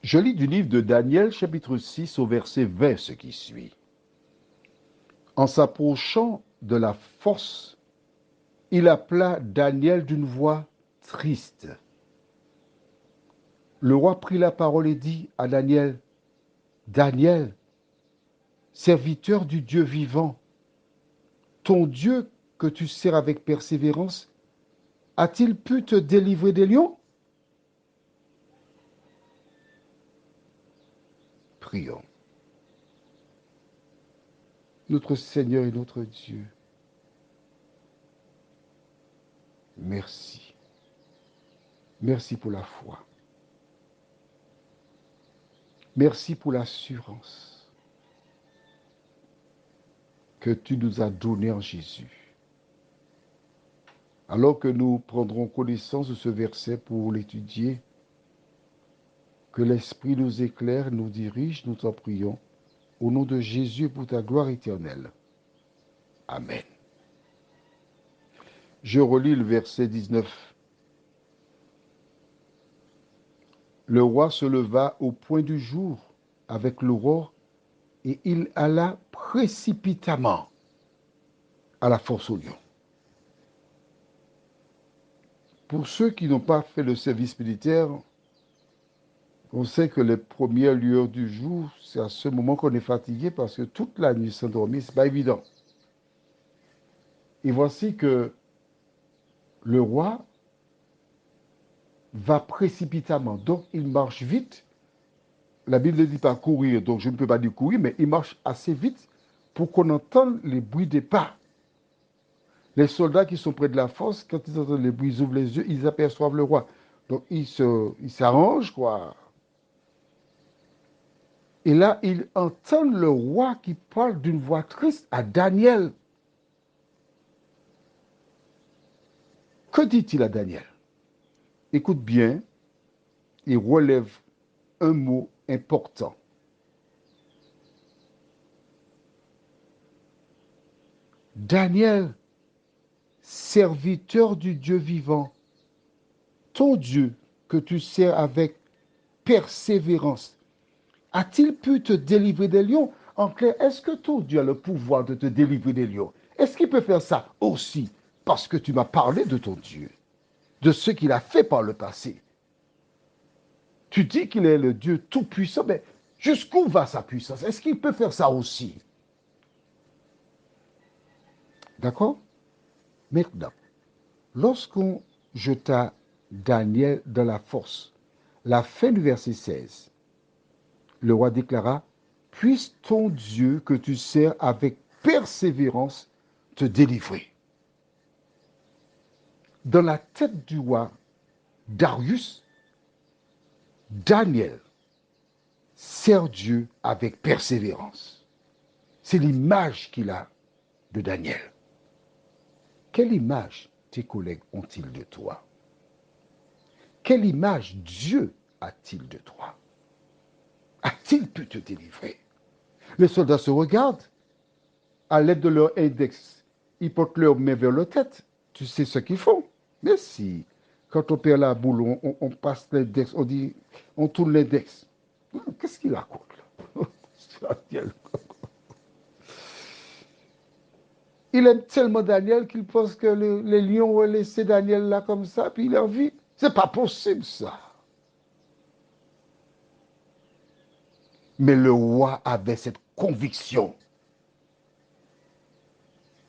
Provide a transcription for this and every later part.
Je lis du livre de Daniel, chapitre 6, au verset 20, ce qui suit. En s'approchant de la fosse, il appela Daniel d'une voix triste. Le roi prit la parole et dit à Daniel, Daniel, serviteur du Dieu vivant, ton Dieu que tu sers avec persévérance, a-t-il pu te délivrer des lions? Prions. Notre Seigneur et notre Dieu, merci. Merci pour la foi. Merci pour l'assurance que tu nous as donnée en Jésus. Alors que nous prendrons connaissance de ce verset pour l'étudier, que l'Esprit nous éclaire, nous dirige, nous t'en prions, au nom de Jésus et pour ta gloire éternelle. Amen. Je relis le verset 19. Le roi se leva au point du jour avec l'aurore et il alla précipitamment à la fosse aux lions. Pour ceux qui n'ont pas fait le service militaire, on sait que les premières lueurs du jour, c'est à ce moment qu'on est fatigué parce que toute la nuit sans dormir, ce n'est pas évident. Et voici que le roi va précipitamment. Donc, il marche vite. La Bible ne dit pas courir, donc je ne peux pas dire courir, mais il marche assez vite pour qu'on entende les bruits des pas. Les soldats qui sont près de la fosse, quand ils entendent les bruits, ils ouvrent les yeux, ils aperçoivent le roi. Donc, ils s'arrangent, quoi. Et là, ils entendent le roi qui parle d'une voix triste à Daniel. Que dit-il à Daniel? Écoute bien, il relève un mot important. Daniel, serviteur du Dieu vivant, ton Dieu que tu sers avec persévérance, a-t-il pu te délivrer des lions? En clair, est-ce que ton Dieu a le pouvoir de te délivrer des lions? Est-ce qu'il peut faire ça aussi parce que tu m'as parlé de ton Dieu, de ce qu'il a fait par le passé? Tu dis qu'il est le Dieu tout-puissant, mais jusqu'où va sa puissance? Est-ce qu'il peut faire ça aussi? D'accord? Maintenant, lorsqu'on jeta Daniel dans la fosse, la fin du verset 16, le roi déclara, puisse ton Dieu que tu sers avec persévérance te délivrer. Dans la tête du roi Darius, Daniel sert Dieu avec persévérance. C'est l'image qu'il a de Daniel. Quelle image tes collègues ont-ils de toi? Quelle image Dieu a-t-il de toi? A-t-il pu te délivrer? Les soldats se regardent à l'aide de leur index. Ils portent leurs mains vers leur tête. Tu sais ce qu'ils font. Mais si, quand on perd la boule, on passe l'index, on tourne l'index. Qu'est-ce qu'il raconte là? Il aime tellement Daniel qu'il pense que les lions vont laisser Daniel là comme ça, puis il en vit. C'est pas possible ça. Mais le roi avait cette conviction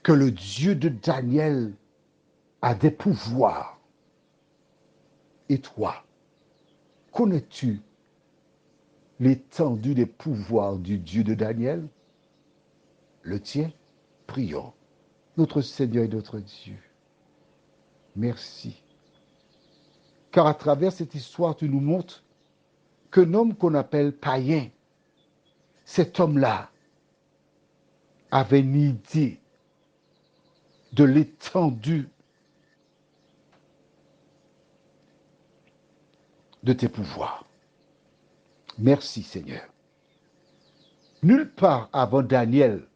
que le Dieu de Daniel a des pouvoirs. Et toi, connais-tu l'étendue des pouvoirs du Dieu de Daniel? Le tien? Prions. Notre Seigneur et notre Dieu, merci. Car à travers cette histoire, tu nous montres qu'un homme qu'on appelle païen, cet homme-là avait une idée de l'étendue de tes pouvoirs. Merci Seigneur. Nulle part avant Daniel,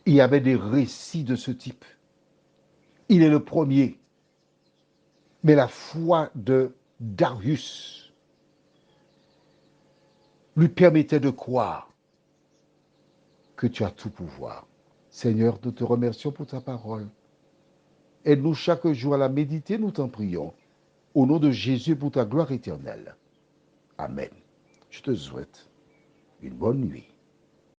il y avait des récits de ce type. Il est le premier. Mais la foi de Darius lui permettait de croire que tu as tout pouvoir. Seigneur, nous te remercions pour ta parole. Aide-nous chaque jour à la méditer, nous t'en prions. Au nom de Jésus, pour ta gloire éternelle. Amen. Je te souhaite une bonne nuit.